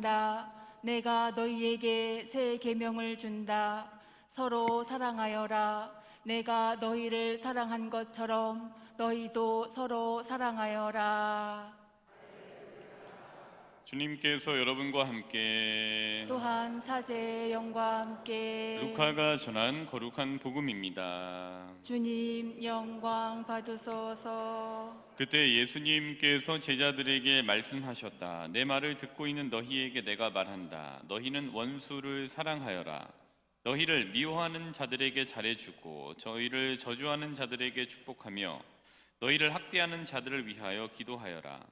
준다. 내가 너희에게 새 계명을 준다. 서로 사랑하여라. 내가 너희를 사랑한 것처럼 너희도 서로 사랑하여라. 주님께서 여러분과 함께 또한 사제의 영과 함께 루카가 전한 거룩한 복음입니다. 주님 영광 받으소서. 그때 예수님께서 제자들에게 말씀하셨다. 내 말을 듣고 있는 너희에게 내가 말한다. 너희는 원수를 사랑하여라. 너희를 미워하는 자들에게 잘해주고 저희를 저주하는 자들에게 축복하며 너희를 학대하는 자들을 위하여 기도하여라.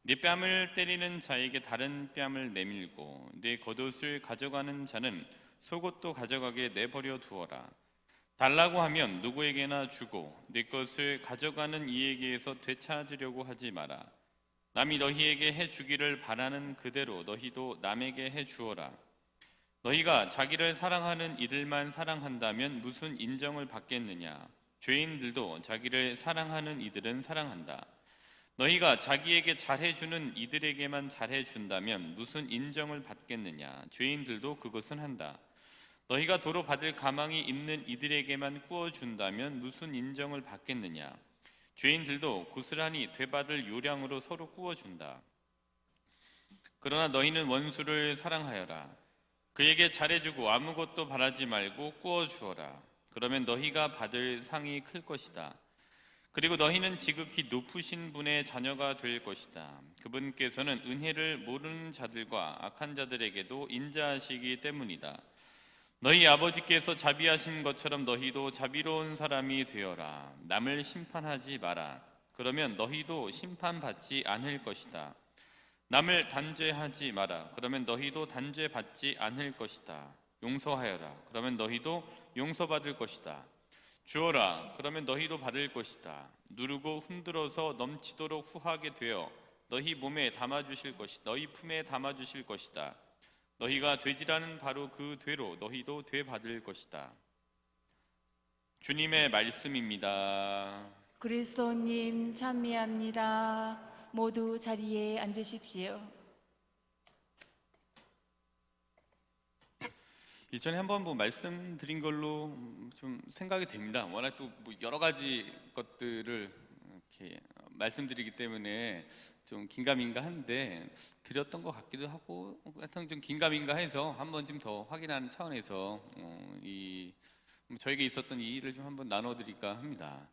네 뺨을 때리는 자에게 다른 뺨을 내밀고 네 겉옷을 가져가는 자는 속옷도 가져가게 내버려 두어라. 달라고 하면 누구에게나 주고 네 것을 가져가는 이에게서 되찾으려고 하지 마라. 남이 너희에게 해주기를 바라는 그대로 너희도 남에게 해주어라. 너희가 자기를 사랑하는 이들만 사랑한다면 무슨 인정을 받겠느냐? 죄인들도 자기를 사랑하는 이들은 사랑한다. 너희가 자기에게 잘해주는 이들에게만 잘해준다면 무슨 인정을 받겠느냐? 죄인들도 그것은 한다. 너희가 도로 받을 가망이 있는 이들에게만 구워준다면 무슨 인정을 받겠느냐? 죄인들도 고스란히 되받을 요량으로 서로 구워준다. 그러나 너희는 원수를 사랑하여라. 그에게 잘해주고 아무것도 바라지 말고 구워주어라. 그러면 너희가 받을 상이 클 것이다. 그리고 너희는 지극히 높으신 분의 자녀가 될 것이다. 그분께서는 은혜를 모르는 자들과 악한 자들에게도 인자하시기 때문이다. 너희 아버지께서 자비하신 것처럼 너희도 자비로운 사람이 되어라. 남을 심판하지 마라. 그러면 너희도 심판받지 않을 것이다. 남을 단죄하지 마라. 그러면 너희도 단죄받지 않을 것이다. 용서하여라. 그러면 너희도 용서받을 것이다. 주어라. 그러면 너희도 받을 것이다. 누르고 흔들어서 넘치도록 후하게 되어 너희 몸에 담아주실 것이 너희 품에 담아주실 것이다. 너희가 되지라는 바로 그 되로 너희도 되받을 것이다. 주님의 말씀입니다. 그리스도님 찬미합니다. 모두 자리에 앉으십시오. 이전에 한번 말씀드린 걸로 좀 생각이 됩니다. 워낙 또 여러 가지 것들을 이렇게 말씀드리기 때문에 좀 긴가민가한데 드렸던 것 같기도 하고 하여튼 좀 긴가민가해서 한번 좀 더 확인하는 차원에서 저에게 있었던 이 일을 좀 한번 나눠드릴까 합니다.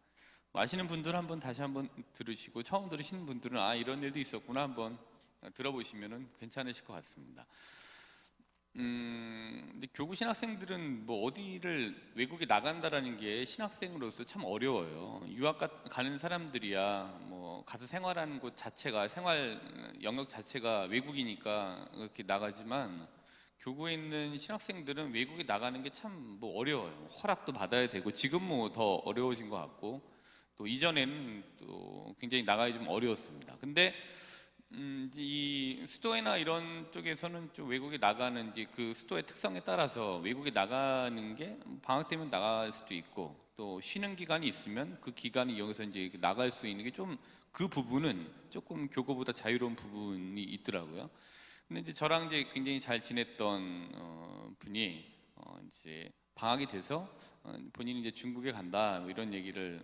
아시는 분들은 한번 다시 한번 들으시고 처음 들으시는 분들은 이런 일도 있었구나 한번 들어보시면 괜찮으실 것 같습니다. 근데 교구 신학생들은 어디를 외국에 나간다라는 게 신학생으로서 참 어려워요. 유학 가는 사람들이야 가서 생활하는 곳 자체가 생활 영역 자체가 외국이니까 이렇게 나가지만 교구에 있는 신학생들은 외국에 나가는 게 참 어려워요. 허락도 받아야 되고 지금 더 어려워진 것 같고 또 이전에는 또 굉장히 나가기 좀 어려웠습니다. 근데 이 수도회나 이런 쪽에서는 좀 외국에 나가는 그 수도의 특성에 따라서 외국에 나가는 게 방학 때면 나갈 수도 있고 또 쉬는 기간이 있으면 그 기간을 이용해서 나갈 수 있는 게 좀 그 부분은 조금 교구보다 자유로운 부분이 있더라고요. 근데 저랑 굉장히 잘 지냈던 분이 방학이 돼서 본인이 중국에 간다 이런 얘기를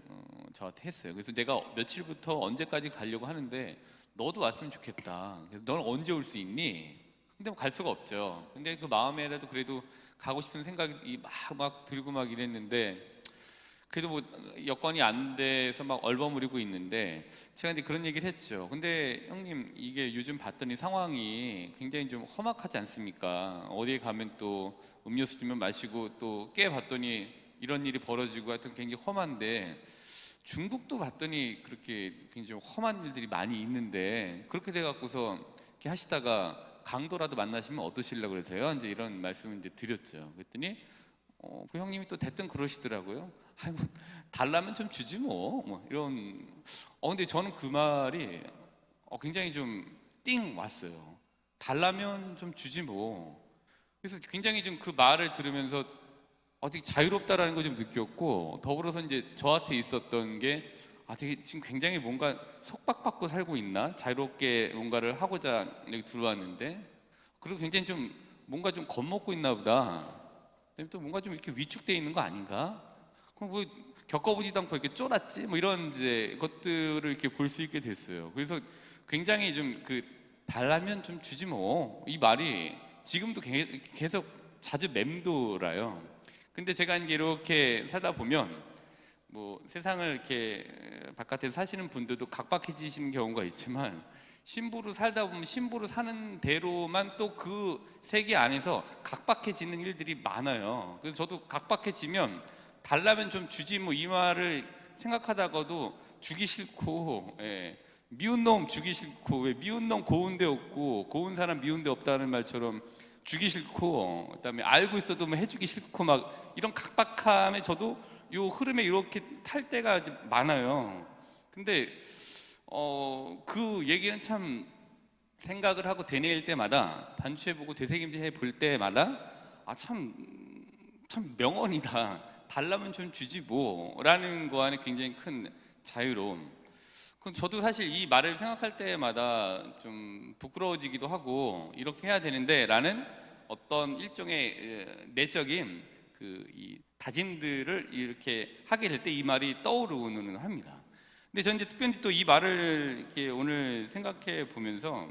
저한테 했어요. 그래서 내가 며칠부터 언제까지 가려고 하는데 너도 왔으면 좋겠다. 그래서 너는 언제 올 수 있니? 근데 갈 수가 없죠. 근데 그 마음에라도 그래도 가고 싶은 생각이 막 들고 이랬는데 그래도 여건이 안 돼서 얼버무리고 있는데 제가 그런 얘기를 했죠. 근데 형님 이게 요즘 봤더니 상황이 굉장히 좀 험악하지 않습니까? 어디에 가면 또 음료수 주면 마시고 또 봤더니 이런 일이 벌어지고 하여튼 굉장히 험한데 중국도 봤더니 그렇게 굉장히 험한 일들이 많이 있는데 그렇게 돼갖고서 이렇게 하시다가 강도라도 만나시면 어떠시려고 그래서요. 이런 말씀을 드렸죠. 그랬더니 그 형님이 또 대뜸 그러시더라고요. 달라면 좀 주지 이런. 근데 저는 그 말이 굉장히 좀 띵 왔어요. 달라면 좀 주지 그래서 굉장히 좀 그 말을 들으면서 되게 자유롭다라는 걸 좀 느꼈고 더불어서 저한테 있었던 게 되게 지금 굉장히 뭔가 속박받고 살고 있나? 자유롭게 뭔가를 하고자 여기 들어왔는데 그리고 굉장히 좀 뭔가 좀 겁먹고 있나 보다. 그다음에 또 뭔가 좀 이렇게 위축돼 있는 거 아닌가? 그럼 뭐 겪어보지도 않고 이렇게 쫄았지? 뭐 이런 이제 것들을 이렇게 볼 수 있게 됐어요. 그래서 굉장히 좀 달라면 좀 주지 뭐, 이 말이 지금도 계속 자주 맴돌아요. 근데 제가 이제 이렇게 살다 보면 뭐 세상을 이렇게 바깥에 사시는 분들도 각박해지시는 경우가 있지만, 신부로 살다 보면 신부로 사는 대로만 또 그 세계 안에서 각박해지는 일들이 많아요. 그래서 저도 각박해지면 달라면 좀 주지 뭐, 이 말을 생각하다가도 주기 싫고, 예. 미운 놈 주기 싫고, 왜 미운 놈 고운 데 없고 고운 사람 미운 데 없다는 말처럼 주기 싫고, 그다음에 알고 있어도 뭐 해주기 싫고, 막 이런 각박함에 저도 요 흐름에 이렇게 탈 때가 많아요. 근데 그 얘기는 참 생각을 하고 되뇌일 때마다, 반추해보고 되새김질해 볼 때마다 참 명언이다. 달라면 좀 주지 뭐라는 거 안에 굉장히 큰 자유로움. 저도 사실 이 말을 생각할 때마다 좀 부끄러워지기도 하고, 이렇게 해야 되는데 라는 어떤 일종의 내적인 이 다짐들을 이렇게 하게 될 때 이 말이 떠오르는 합니다. 근데 저는 이제 특별히 또 이 말을 이렇게 오늘 생각해 보면서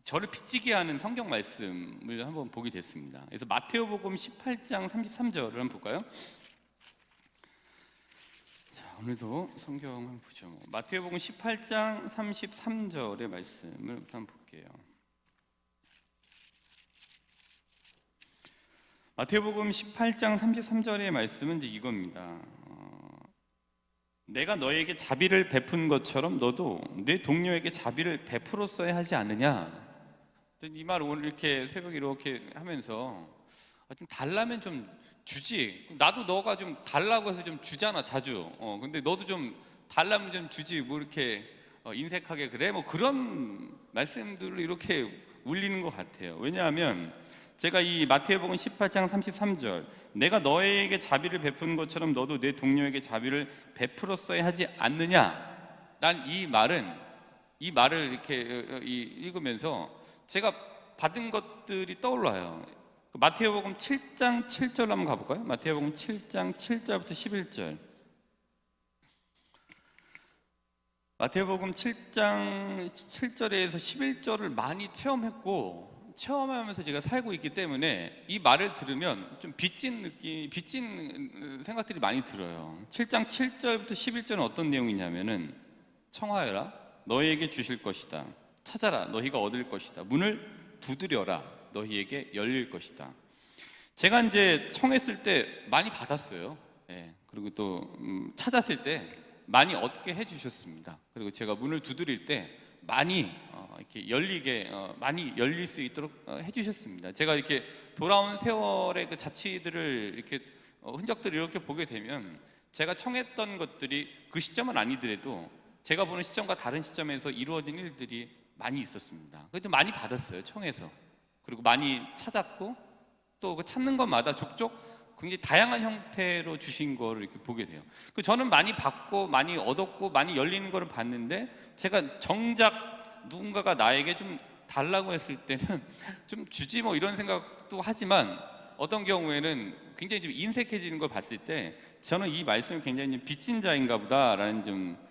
저를 빚지게 하는 성경 말씀을 한번 보게 됐습니다. 그래서 마테오복음 18장 33절을 한번 볼까요? 자, 오늘도 성경 한번 보죠. 마테오복음 18장 33절의 말씀을 우선 볼게요. 마태복음 18장 33절의 말씀은 이제 이겁니다. 내가 너에게 자비를 베푼 것처럼 너도 내 동료에게 자비를 베풀었어야 하지 않느냐. 이 말 오늘 이렇게 새벽에 이렇게 하면서 좀 달라면 좀 주지. 나도 너가 좀 달라고 해서 좀 주잖아, 자주. 근데 너도 좀 달라면 좀 주지. 뭐 이렇게 인색하게 그래? 뭐 그런 말씀들을 이렇게 울리는 것 같아요. 왜냐하면 제가 이 마태복음 18장 33절, 내가 너에게 자비를 베푼 것처럼 너도 내 동료에게 자비를 베풀었어야 하지 않느냐. 난 이 말을 이렇게 읽으면서 제가 받은 것들이 떠올라요. 마태복음 7장 7절 한번 가볼까요? 마태복음 7장 7절부터 11절. 마태복음 7장 7절에서 11절을 많이 체험하면서 제가 살고 있기 때문에 이 말을 들으면 좀 빚진 생각들이 많이 들어요. 7장 7절부터 11절은 어떤 내용이냐면은, 청하여라 너희에게 주실 것이다. 찾아라 너희가 얻을 것이다. 문을 두드려라 너희에게 열릴 것이다. 제가 이제 청했을 때 많이 받았어요. 예. 그리고 또 찾았을 때 많이 얻게 해주셨습니다. 그리고 제가 문을 두드릴 때 많이 이렇게 많이 열릴 수 있도록 해주셨습니다. 제가 이렇게 돌아온 세월의 그 자취들을 이렇게 흔적들을 이렇게 보게 되면, 제가 청했던 것들이 그 시점은 아니더라도 제가 보는 시점과 다른 시점에서 이루어진 일들이 많이 있었습니다. 그래도 많이 받았어요, 청해서. 그리고 많이 찾았고, 또 그 찾는 것마다 족족 굉장히 다양한 형태로 주신 거를 이렇게 보게 돼요. 저는 많이 받고 많이 얻었고 많이 열리는 거를 봤는데, 제가 정작 누군가가 나에게 좀 달라고 했을 때는 좀 주지 뭐 이런 생각도 하지만, 어떤 경우에는 굉장히 좀 인색해지는 걸 봤을 때 저는 이 말씀이 굉장히 빚진 자인가 보다라는 좀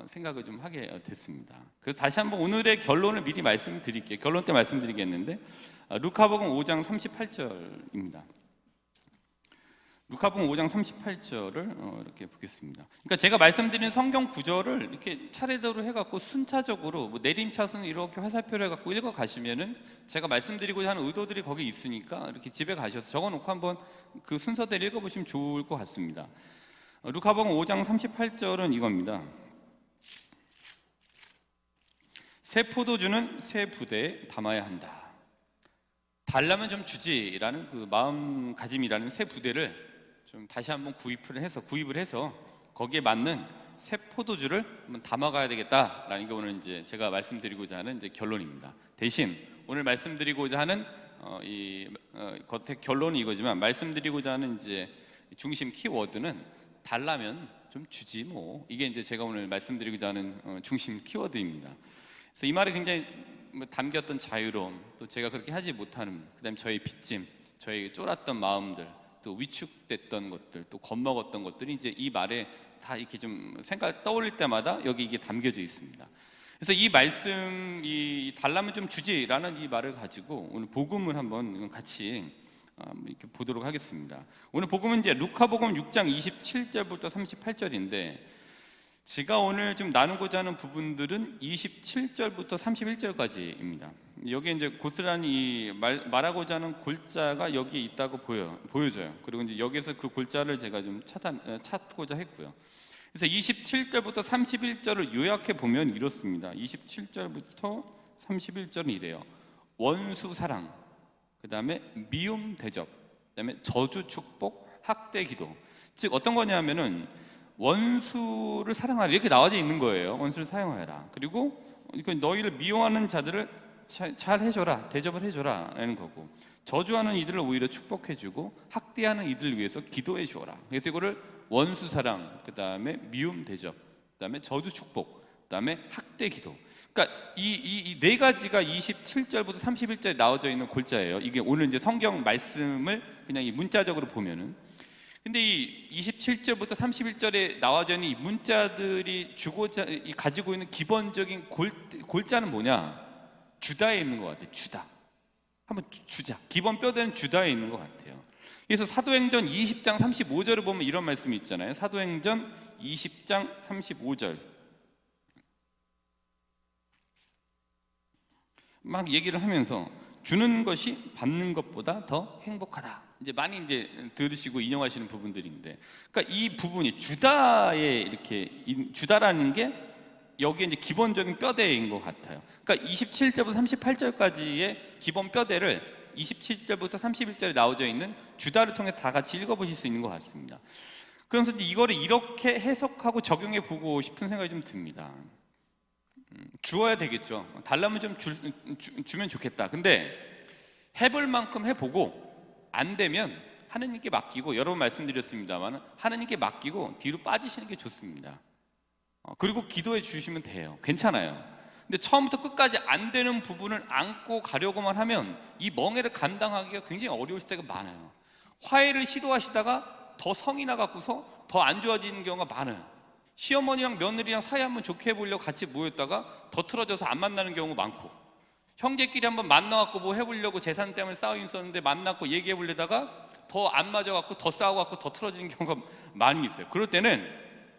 생각을 좀 하게 됐습니다. 그래서 다시 한번 오늘의 결론을 미리 말씀드릴게요. 결론 때 말씀드리겠는데, 루카복음 5장 38절입니다. 루카복음 5장 38절을 이렇게 보겠습니다. 그러니까 제가 말씀드린 성경 구절을 이렇게 차례대로 해갖고 순차적으로 뭐 내림차순 이렇게 화살표를 해갖고 읽어 가시면은, 제가 말씀드리고자 하는 의도들이 거기 있으니까 이렇게 집에 가셔서 적어놓고 한번 그 순서대로 읽어보시면 좋을 것 같습니다. 루카복음 5장 38절은 이겁니다. 새 포도주는 새 부대에 담아야 한다. 달라면 좀 주지라는 그 마음가짐이라는 새 부대를 좀 다시 한번 구입을 해서 거기에 맞는 새 포도주를 한번 담아가야 되겠다라는 게 오늘 이제 제가 말씀드리고자 하는 이제 결론입니다. 대신 오늘 말씀드리고자 하는 겉의 결론이 이거지만, 말씀드리고자 하는 이제 중심 키워드는 달라면 좀 주지 뭐, 이게 이제 제가 오늘 말씀드리고자 하는 중심 키워드입니다. 그래서 이 말이 굉장히 뭐 담겼던 자유로움, 또 제가 그렇게 하지 못하는, 그다음에 저의 빚짐, 저의 쫄았던 마음들, 또 위축됐던 것들, 또 겁먹었던 것들이 이제 이 말에 다 이렇게 좀 생각 떠올릴 때마다 여기 이게 담겨져 있습니다. 그래서 이 말씀, 이 달라면 좀 주지라는 이 말을 가지고 오늘 복음을 한번 같이 이렇게 보도록 하겠습니다. 오늘 복음은 이제 루카복음 6장 27절부터 38절인데, 제가 오늘 좀 나누고자 하는 부분들은 27절부터 31절까지입니다. 여기 이제 고스란히 말하고자 하는 골자가 여기에 있다고 보여져요. 그리고 이제 여기서 그 골자를 제가 좀 찾고자 했고요. 그래서 27절부터 31절을 요약해 보면 이렇습니다. 27절부터 31절은 이래요. 원수 사랑, 그 다음에 미움 대접, 그 다음에 저주 축복, 학대 기도. 즉 어떤 거냐면은 원수를 사랑하라 이렇게 나와져 있는 거예요. 원수를 사용하라. 그리고 너희를 미워하는 자들을 잘 해줘라, 대접을 해줘라 라는 거고, 저주하는 이들을 오히려 축복해주고 학대하는 이들을 위해서 기도해 주어라. 그래서 이거를 원수 사랑, 그 다음에 미움 대접, 그 다음에 저주 축복, 그 다음에 학대 기도. 그러니까 이 네 가지가 27절부터 31절에 나와져 있는 골자예요. 이게 오늘 이제 성경 말씀을 그냥 이 문자적으로 보면은, 근데 이 27절부터 31절에 나와져 있는 이 문자들이 가지고 있는 기본적인 골자는 뭐냐? 주다에 있는 것 같아요. 주다. 한번 주자. 기본 뼈대는 주다에 있는 것 같아요. 그래서 사도행전 20장 35절을 보면 이런 말씀이 있잖아요. 사도행전 20장 35절. 막 얘기를 하면서 주는 것이 받는 것보다 더 행복하다. 이제 많이 이제 들으시고 인용하시는 부분들인데, 그러니까 이 부분이 주다에 이렇게 주다라는 게 여기에 이제 기본적인 뼈대인 것 같아요. 그러니까 27절부터 38절까지의 기본 뼈대를 27절부터 31절에 나오져 있는 주다를 통해서 다 같이 읽어보실 수 있는 것 같습니다. 그래서 이제 이거를 이렇게 해석하고 적용해 보고 싶은 생각이 좀 듭니다. 주어야 되겠죠. 달라면 좀 주면 좋겠다. 근데 해볼 만큼 해보고 안 되면 하느님께 맡기고, 여러 번 말씀드렸습니다만 하느님께 맡기고 뒤로 빠지시는 게 좋습니다. 그리고 기도해 주시면 돼요. 괜찮아요. 근데 처음부터 끝까지 안 되는 부분을 안고 가려고만 하면 이 멍해를 감당하기가 굉장히 어려울 때가 많아요. 화해를 시도하시다가 더 성이 나갖고서 더 안 좋아지는 경우가 많아요. 시어머니랑 며느리랑 사이 한번 좋게 해보려고 같이 모였다가 더 틀어져서 안 만나는 경우가 많고, 형제끼리 한번 만나갖고 뭐 해보려고 재산 때문에 싸우고 있었는데 만나고 얘기해보려다가 더 안 맞아갖고 더 싸워갖고 더 틀어지는 경우가 많이 있어요. 그럴 때는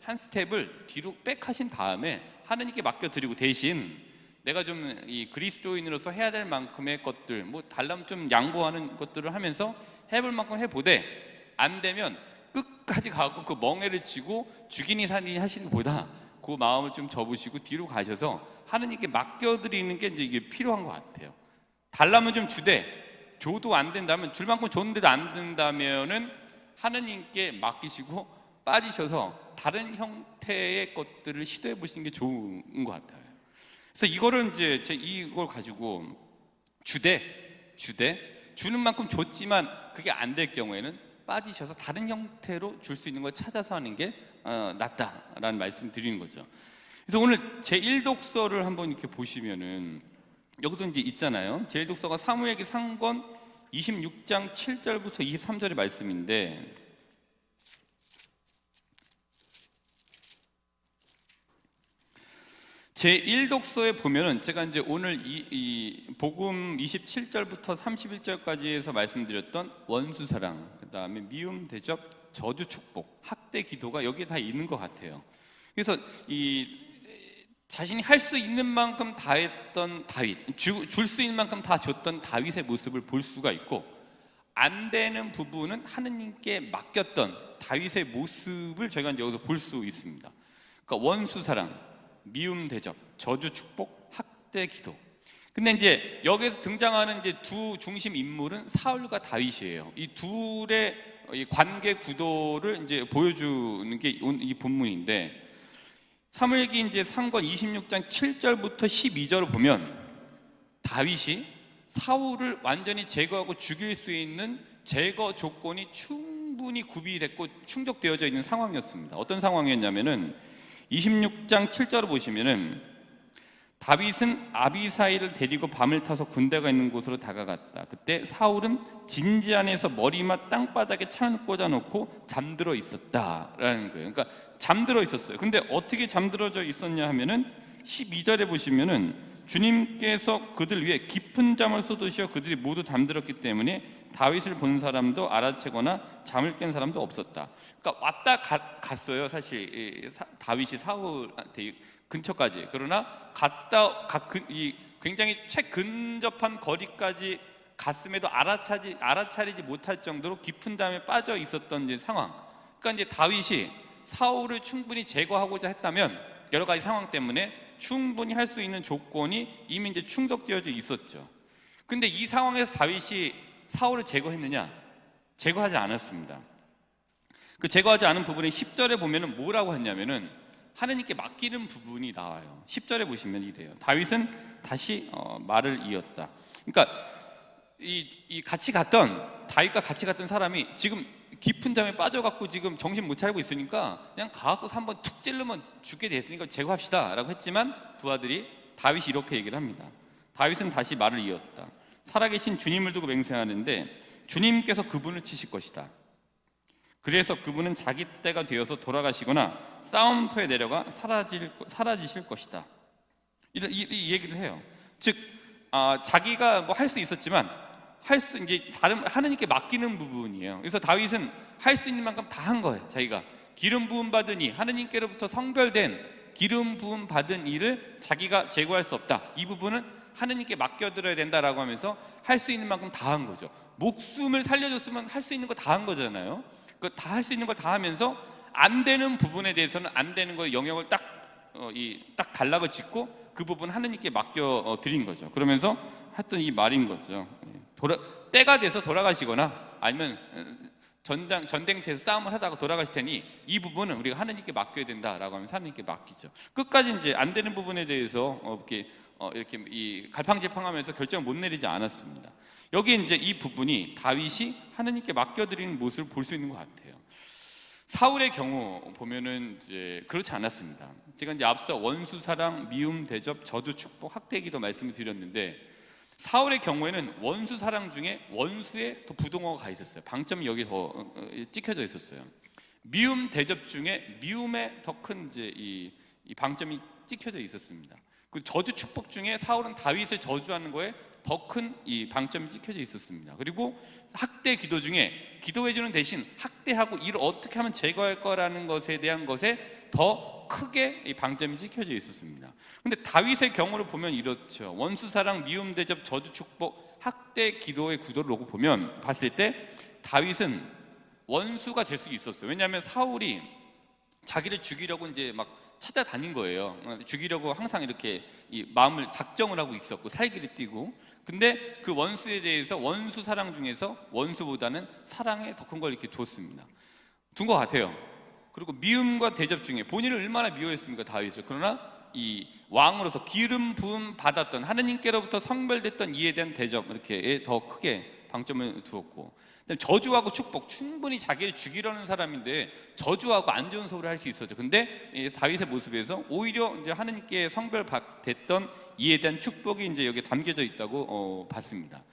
한 스텝을 뒤로 백하신 다음에 하느님께 맡겨드리고, 대신 내가 좀 이 그리스도인으로서 해야 될 만큼의 것들, 뭐 달라면 좀 양보하는 것들을 하면서 해볼 만큼 해보되 안 되면 끝까지 가고 그 멍해를 지고 죽이니 살이니 하시는 것보다 그 마음을 좀 접으시고 뒤로 가셔서 하느님께 맡겨드리는 게 이제 이게 필요한 것 같아요. 달라면 좀 주되 줘도 안 된다면, 줄 만큼 줬는데도 안 된다면은 하느님께 맡기시고 빠지셔서 다른 형태의 것들을 시도해 보시는 게 좋은 것 같아요. 그래서 이거를 이제 이걸 가지고 주는 만큼 줬지만 그게 안 될 경우에는 빠지셔서 다른 형태로 줄 수 있는 걸 찾아서 하는 게 낫다라는 말씀 드리는 거죠. 그래서 오늘 제1독서를 한번 이렇게 보시면은 여기도 이제 있잖아요. 제1독서가 사무엘기 3권 26장 7절부터 23절의 말씀인데, 제1독서에 보면은 제가 이제 오늘 이 복음 27절부터 31절까지에서 말씀드렸던 원수 사랑, 그 다음에 미움 대접, 저주 축복, 학대 기도가 여기에 다 있는 것 같아요. 그래서 이 자신이 할 수 있는 만큼 다 했던 다윗, 줄 수 있는 만큼 다 줬던 다윗의 모습을 볼 수가 있고, 안 되는 부분은 하느님께 맡겼던 다윗의 모습을 저희가 이제 여기서 볼 수 있습니다. 그러니까 원수 사랑, 미움 대접, 저주 축복, 학대 기도. 근데 이제 여기에서 등장하는 이제 두 중심 인물은 사울과 다윗이에요. 이 둘의 관계 구도를 이제 보여주는 게 이 본문인데, 사무엘기 이제 3권 26장 7절부터 12절을 보면 다윗이 사울을 완전히 제거하고 죽일 수 있는 제거 조건이 충분히 구비됐고 충족되어져 있는 상황이었습니다. 어떤 상황이었냐면은 26장 7절을 보시면은 다윗은 아비사이를 데리고 밤을 타서 군대가 있는 곳으로 다가갔다. 그때 사울은 진지 안에서 머리만 땅바닥에 창을 꽂아놓고 잠들어 있었다라는 거예요. 그러니까 잠들어 있었어요. 근데 어떻게 잠들어져 있었냐 하면은 12절에 보시면은 주님께서 그들 위해 깊은 잠을 쏟으시어 그들이 모두 잠들었기 때문에 다윗을 본 사람도 알아채거나 잠을 깬 사람도 없었다. 그러니까 왔다 갔어요. 사실 다윗이 사울한테 근처까지. 그러나 굉장히 최근접한 거리까지 갔음에도 알아차리지 못할 정도로 깊은 잠에 빠져 있었던 이제 상황. 그러니까 이제 다윗이 사울을 충분히 제거하고자 했다면 여러 가지 상황 때문에 충분히 할 수 있는 조건이 이미 이제 충족되어져 있었죠. 근데 이 상황에서 다윗이 사울을 제거했느냐? 제거하지 않았습니다. 그 제거하지 않은 부분에 10절에 보면은 뭐라고 했냐면은 하느님께 맡기는 부분이 나와요. 10절에 보시면 이래요. 다윗은 다시 말을 이었다. 그러니까 다윗과 같이 갔던 사람이 지금 깊은 잠에 빠져갖고 지금 정신 못 차리고 있으니까 그냥 가갖고서 한번 툭 찌르면 죽게 됐으니까 제거합시다 라고 했지만 부하들이 다윗이 이렇게 얘기를 합니다. 다윗은 다시 말을 이었다. 살아계신 주님을 두고 맹세하는데 주님께서 그분을 치실 것이다. 그래서 그분은 자기 때가 되어서 돌아가시거나 싸움터에 내려가 사라지실 것이다. 이 얘기를 해요. 즉 자기가 뭐 할 수 있었지만 이제 다른 하느님께 맡기는 부분이에요. 그래서 다윗은 할 수 있는 만큼 다 한 거예요. 자기가 기름 부음 받으니 하느님께로부터 성별된 기름 부음 받은 일을 자기가 제거할 수 없다. 이 부분은 하느님께 맡겨드려야 된다라고 하면서 할 수 있는 만큼 다 한 거죠. 목숨을 살려줬으면 할 수 있는 거 다 한 거잖아요. 그 다 할 수 있는 걸 다 하면서 안 되는 부분에 대해서는 안 되는 거에 영역을 딱 단락을 짓고 그 부분 하느님께 맡겨 드린 거죠. 그러면서 했던 이 말인 거죠. 때가 돼서 돌아가시거나 아니면 전쟁터에서 싸움을 하다가 돌아가실 테니 이 부분은 우리가 하느님께 맡겨야 된다라고 하면 하느님께 맡기죠. 끝까지 이제 안 되는 부분에 대해서 이렇게 이 갈팡질팡하면서 결정을 못 내리지 않았습니다. 여기 이제 이 부분이 다윗이 하느님께 맡겨드리는 모습을 볼 수 있는 것 같아요. 사울의 경우 보면은 이제 그렇지 않았습니다. 제가 이제 앞서 원수 사랑, 미움 대접, 저주 축복, 학대기도 말씀을 드렸는데 사울의 경우에는 원수 사랑 중에 원수에 더 부동어가 가 있었어요. 방점이 여기 더 찍혀져 있었어요. 미움 대접 중에 미움에 더 큰 이제 이 방점이 찍혀져 있었습니다. 그 저주 축복 중에 사울은 다윗을 저주하는 거에 더 큰 이 방점이 찍혀져 있었습니다. 그리고 학대 기도 중에 기도해주는 대신 학대하고 이를 어떻게 하면 제거할 거라는 것에 대한 것에 더 크게 이 방점이 찍혀져 있었습니다. 근데 다윗의 경우를 보면 이렇죠. 원수 사랑, 미움 대접, 저주 축복, 학대 기도의 구도를 놓고 봤을 때 다윗은 원수가 될 수 있었어요. 왜냐하면 사울이 자기를 죽이려고 이제 막 찾아다닌 거예요. 죽이려고 항상 이렇게 이 마음을 작정을 하고 있었고 살기를 띠고. 근데 그 원수에 대해서 원수 사랑 중에서 원수보다는 사랑에 더 큰 걸 이렇게 뒀습니다. 둔 것 같아요. 그리고 미움과 대접 중에 본인을 얼마나 미워했습니까, 다윗을. 그러나 이 왕으로서 기름 부음 받았던 하느님께로부터 성별됐던 이에 대한 대접 이렇게 더 크게 방점을 두었고, 저주하고 축복, 충분히 자기를 죽이려는 사람인데 저주하고 안 좋은 소리를 할 수 있었죠. 근데 다윗의 모습에서 오히려 이제 하느님께 성별됐던 이에 대한 축복이 이제 여기 담겨져 있다고 봤습니다.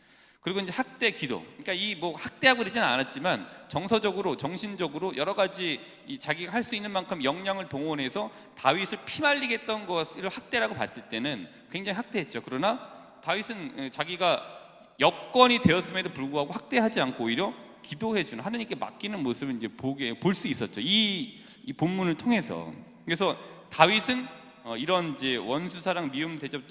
그리고 이제 학대 기도, 그러니까 이 뭐 학대하고 그러지는 않았지만 정서적으로, 정신적으로 여러 가지 자기가 할 수 있는 만큼 역량을 동원해서 다윗을 피말리게 했던 것을 학대라고 봤을 때는 굉장히 학대했죠. 그러나 다윗은 자기가 여건이 되었음에도 불구하고 학대하지 않고 오히려 기도해주는, 하느님께 맡기는 모습을 이제 볼 수 있었죠. 이 본문을 통해서. 그래서 다윗은 이런 이제 원수 사랑, 미움 대접,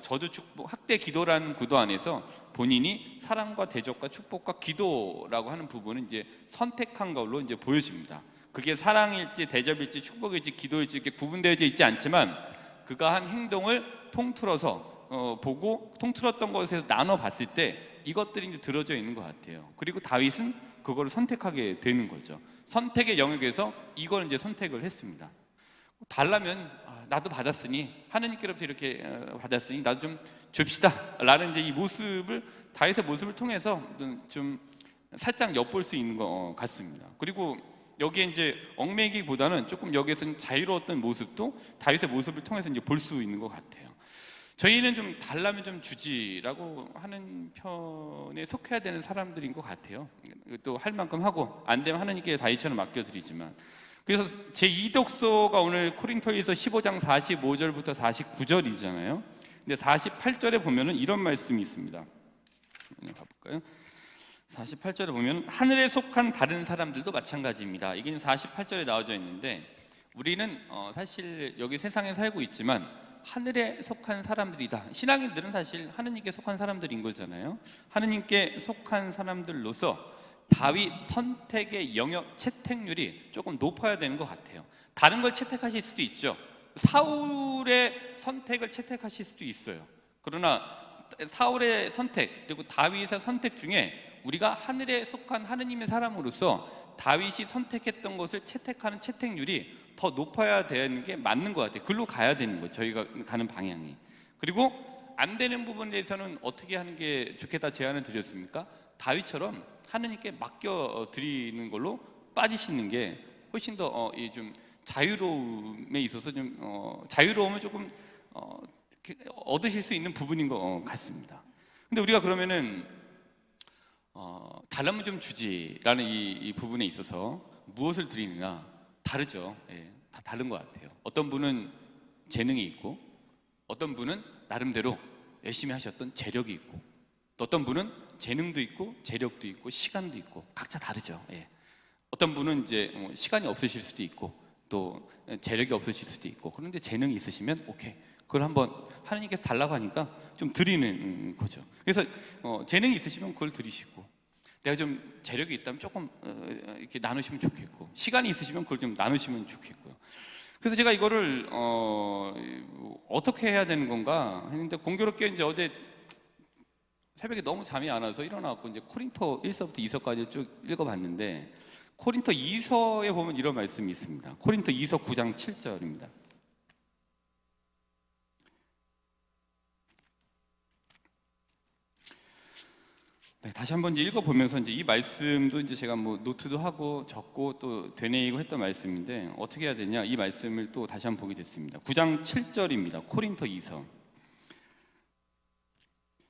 저주 축복, 학대 기도라는 구도 안에서 본인이 사랑과 대접과 축복과 기도라고 하는 부분은 이제 선택한 걸로 이제 보여집니다. 그게 사랑일지 대접일지 축복일지 기도일지 이렇게 구분되어져 있지 않지만 그가 한 행동을 통틀어서 보고 통틀었던 것에서 나눠 봤을 때 이것들이 이제 들어져 있는 것 같아요. 그리고 다윗은 그걸 선택하게 되는 거죠. 선택의 영역에서 이걸 이제 선택을 했습니다. 달라면 나도 받았으니, 하느님께로부터 이렇게 받았으니 나도 좀 줍시다 라는 이제 이 모습을, 다윗의 모습을 통해서 좀 살짝 엿볼 수 있는 것 같습니다. 그리고 여기에 이제 얽매기보다는 조금 여기에서 자유로웠던 모습도 다윗의 모습을 통해서 이제 볼 수 있는 것 같아요. 저희는 좀 달라면 좀 주지라고 하는 편에 속해야 되는 사람들인 것 같아요. 또 할 만큼 하고 안 되면 하나님께 다이처럼 맡겨드리지만, 그래서 제2독서가 오늘 코린토에서 15장 45절부터 49절이잖아요. 근데 48절에 보면은 이런 말씀이 있습니다. 가볼까요? 48절에 보면 하늘에 속한 다른 사람들도 마찬가지입니다. 이게 48절에 나와져 있는데, 우리는 사실 여기 세상에 살고 있지만 하늘에 속한 사람들이다. 신앙인들은 사실 하느님께 속한 사람들인 거잖아요. 하느님께 속한 사람들로서 다윗 선택의 영역 채택률이 조금 높아야 되는 것 같아요. 다른 걸 채택하실 수도 있죠. 사울의 선택을 채택하실 수도 있어요. 그러나 사울의 선택 그리고 다윗의 선택 중에 우리가 하늘에 속한 하느님의 사람으로서 다윗이 선택했던 것을 채택하는 채택률이 더 높아야 되는 게 맞는 것 같아요. 글로 가야 되는 거예요. 저희가 가는 방향이. 그리고 안 되는 부분에 대해서는 어떻게 하는 게 좋겠다 제안을 드렸습니까? 다윗처럼 하느님께 맡겨 드리는 걸로 빠지시는 게 훨씬 더 좀 자유로움에 있어서 좀 자유로움을 조금 얻으실 수 있는 부분인 것 같습니다. 근데 우리가 그러면은 달라면 좀 주지라는 이 부분에 있어서 무엇을 드리느냐 다르죠. 예, 다 다른 것 같아요. 어떤 분은 재능이 있고, 어떤 분은 나름대로 열심히 하셨던 재력이 있고, 또 어떤 분은 재능도 있고 재력도 있고 시간도 있고 각자 다르죠. 예. 어떤 분은 이제 시간이 없으실 수도 있고 또 재력이 없으실 수도 있고, 그런데 재능이 있으시면 오케이, 그걸 한번 하나님께서 달라고 하니까 좀 드리는 거죠. 그래서 재능이 있으시면 그걸 드리시고, 내가 좀 재력이 있다면 조금 이렇게 나누시면 좋겠고, 시간이 있으시면 그걸 좀 나누시면 좋겠고요. 그래서 제가 이거를 어떻게 해야 되는 건가 했는데, 공교롭게 이제 어제 새벽에 너무 잠이 안 와서 일어나고 이제 코린토 1서부터 2서까지 쭉 읽어봤는데, 코린토 2서에 보면 이런 말씀이 있습니다. 코린토 2서 9장 7절입니다. 네, 다시 한번 이제 읽어보면서 이제 이 말씀도 이제 제가 뭐 노트도 하고 적고 또 되뇌이고 했던 말씀인데, 어떻게 해야 되냐, 이 말씀을 또 다시 한번 보게 됐습니다. 9장 7절입니다. 코린토 2서.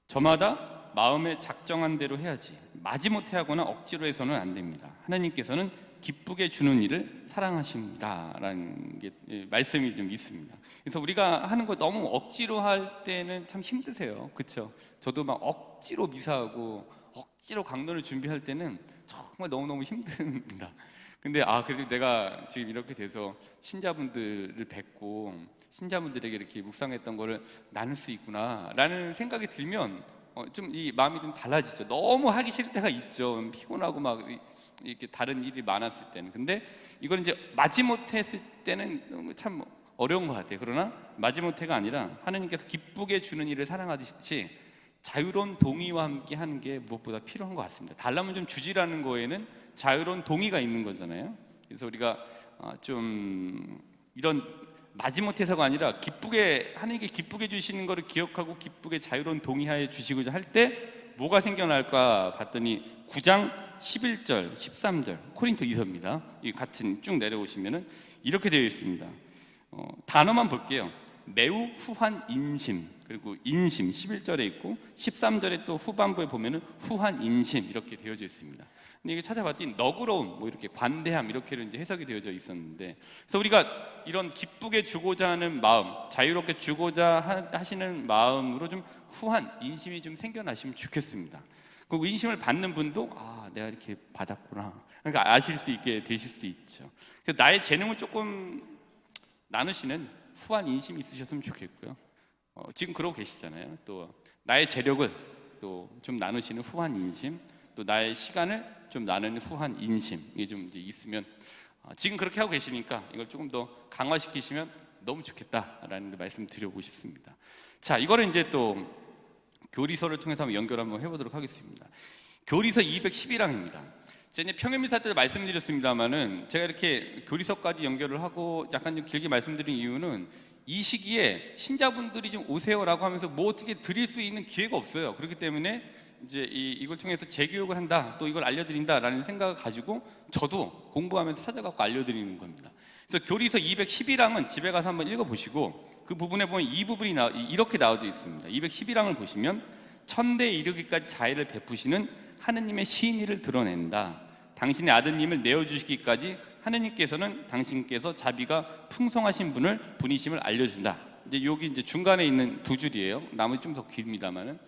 저마다 마음에 작정한 대로 해야지 마지못해 하거나 억지로 해서는 안 됩니다. 하나님께서는 기쁘게 주는 일을 사랑하십니다 라는 게 말씀이 좀 있습니다. 그래서 우리가 하는 거 너무 억지로 할 때는 참 힘드세요. 그렇죠? 저도 막 억지로 미사하고 억지로 강론을 준비할 때는 정말 너무너무 힘듭니다. 근데 그래도 내가 지금 이렇게 돼서 신자분들을 뵙고 신자분들에게 이렇게 묵상했던 거를 나눌 수 있구나 라는 생각이 들면 좀 이 마음이 좀 달라지죠. 너무 하기 싫을 때가 있죠. 피곤하고 막 이렇게 다른 일이 많았을 때는. 근데 이걸 이제 마지못해 했을 때는 참 어려운 것 같아요. 그러나 마지못해가 아니라 하나님께서 기쁘게 주는 일을 사랑하듯이 자유로운 동의와 함께 하는 게 무엇보다 필요한 것 같습니다. 달라면 좀 주지라는 거에는 자유로운 동의가 있는 거잖아요. 그래서 우리가 좀 이런 마지못해서가 아니라 기쁘게, 하나님께 기쁘게 주시는 것을 기억하고 기쁘게 자유로운 동의하에 주시고자 할 때 뭐가 생겨날까 봤더니 9장 11절 13절 코린토 2서입니다. 이 같은 쭉 내려오시면은 이렇게 되어 있습니다. 단어만 볼게요. 매우 후한 인심, 그리고 인심 11절에 있고 13절에 또 후반부에 보면은 후한 인심 이렇게 되어져 있습니다. 근데 이게 찾아봤더니 너그러움, 뭐 이렇게 관대함 이렇게로 이제 해석이 되어져 있었는데, 그래서 우리가 이런 기쁘게 주고자 하는 마음, 자유롭게 주고자 하시는 마음으로 좀 후한 인심이 좀 생겨나시면 좋겠습니다. 그리고 인심을 받는 분도 내가 이렇게 받았구나, 그러니까 아실 수 있게 되실 수도 있죠. 그래서 나의 재능을 조금 나누시는 후한 인심이 있으셨으면 좋겠고요. 지금 그러고 계시잖아요. 또 나의 재력을 또 좀 나누시는 후한 인심, 또 나의 시간을 좀 나누는 후한 인심, 이게 좀 이제 있으면 지금 그렇게 하고 계시니까 이걸 조금 더 강화시키시면 너무 좋겠다라는 말씀 드려보고 싶습니다. 자, 이거를 이제 또 교리서를 통해서 한번 연결 한번 해보도록 하겠습니다. 교리서 211항입니다. 제가 이제 평행미사 때 말씀드렸습니다만은 제가 이렇게 교리서까지 연결을 하고 약간 좀 길게 말씀드린 이유는 이 시기에 신자분들이 좀 오세요라고 하면서 뭐 어떻게 드릴 수 있는 기회가 없어요. 그렇기 때문에 이제 이걸 통해서 재교육을 한다, 또 이걸 알려드린다라는 생각을 가지고 저도 공부하면서 찾아갖고 알려드리는 겁니다. 그래서 교리서 211항은 집에 가서 한번 읽어보시고 그 부분에 보면 이 부분이 이렇게 나와져 있습니다. 211항을 보시면 천대에 이르기까지 자애를 베푸시는 하느님의 시인의를 드러낸다. 당신의 아드님을 내어주시기까지 하느님께서는 당신께서 자비가 풍성하신 분이심을 알려준다. 이제 여기 이제 중간에 있는 두 줄이에요. 나머지 좀 더 길입니다만은.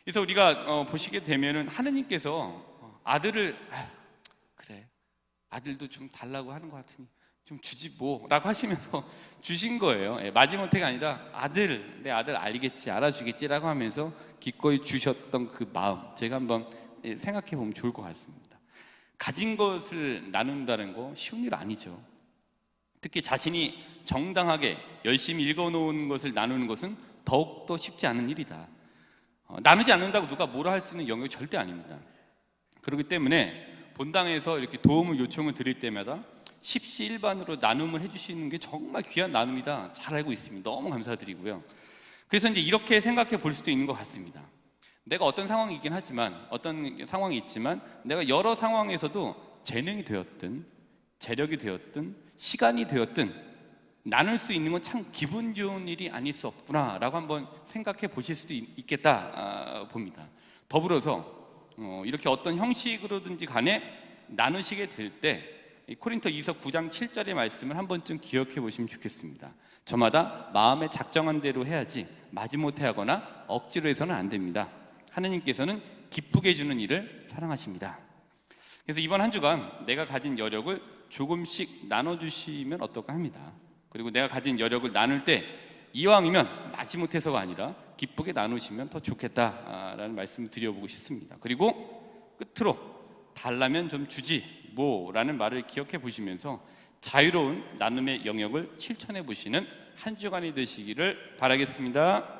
그래서 우리가 보시게 되면은 하느님께서 아들을 그래 아들도 좀 달라고 하는 것 같으니 좀 주지 뭐라고 하시면서 주신 거예요. 마지못해가 아니라 내 아들 알겠지, 알아주겠지라고 하면서 기꺼이 주셨던 그 마음, 제가 한번 생각해 보면 좋을 것 같습니다. 가진 것을 나눈다는 거 쉬운 일 아니죠. 특히 자신이 정당하게 열심히 읽어놓은 것을 나누는 것은 더욱더 쉽지 않은 일이다. 나누지 않는다고 누가 뭐라 할 수 있는 영역이 절대 아닙니다. 그렇기 때문에 본당에서 이렇게 도움을 요청을 드릴 때마다 십시일반으로 나눔을 해주시는 게 정말 귀한 나눔이다. 잘 알고 있습니다. 너무 감사드리고요. 그래서 이제 이렇게 생각해 볼 수도 있는 것 같습니다. 내가 어떤 상황이긴 하지만, 어떤 상황이 있지만, 내가 여러 상황에서도 재능이 되었든, 재력이 되었든, 시간이 되었든, 나눌 수 있는 건 참 기분 좋은 일이 아닐 수 없구나 라고 한번 생각해 보실 수도 있겠다 봅니다. 더불어서 이렇게 어떤 형식으로든지 간에 나누시게 될 때 코린토 2서 9장 7절의 말씀을 한 번쯤 기억해 보시면 좋겠습니다. 저마다 마음에 작정한 대로 해야지 마지못해 하거나 억지로 해서는 안 됩니다. 하느님께서는 기쁘게 해주는 일을 사랑하십니다. 그래서 이번 한 주간 내가 가진 여력을 조금씩 나눠주시면 어떨까 합니다. 그리고 내가 가진 여력을 나눌 때 이왕이면 마지못해서가 아니라 기쁘게 나누시면 더 좋겠다라는 말씀을 드려보고 싶습니다. 그리고 끝으로 달라면 좀 주지 뭐라는 말을 기억해 보시면서 자유로운 나눔의 영역을 실천해 보시는 한 주간이 되시기를 바라겠습니다.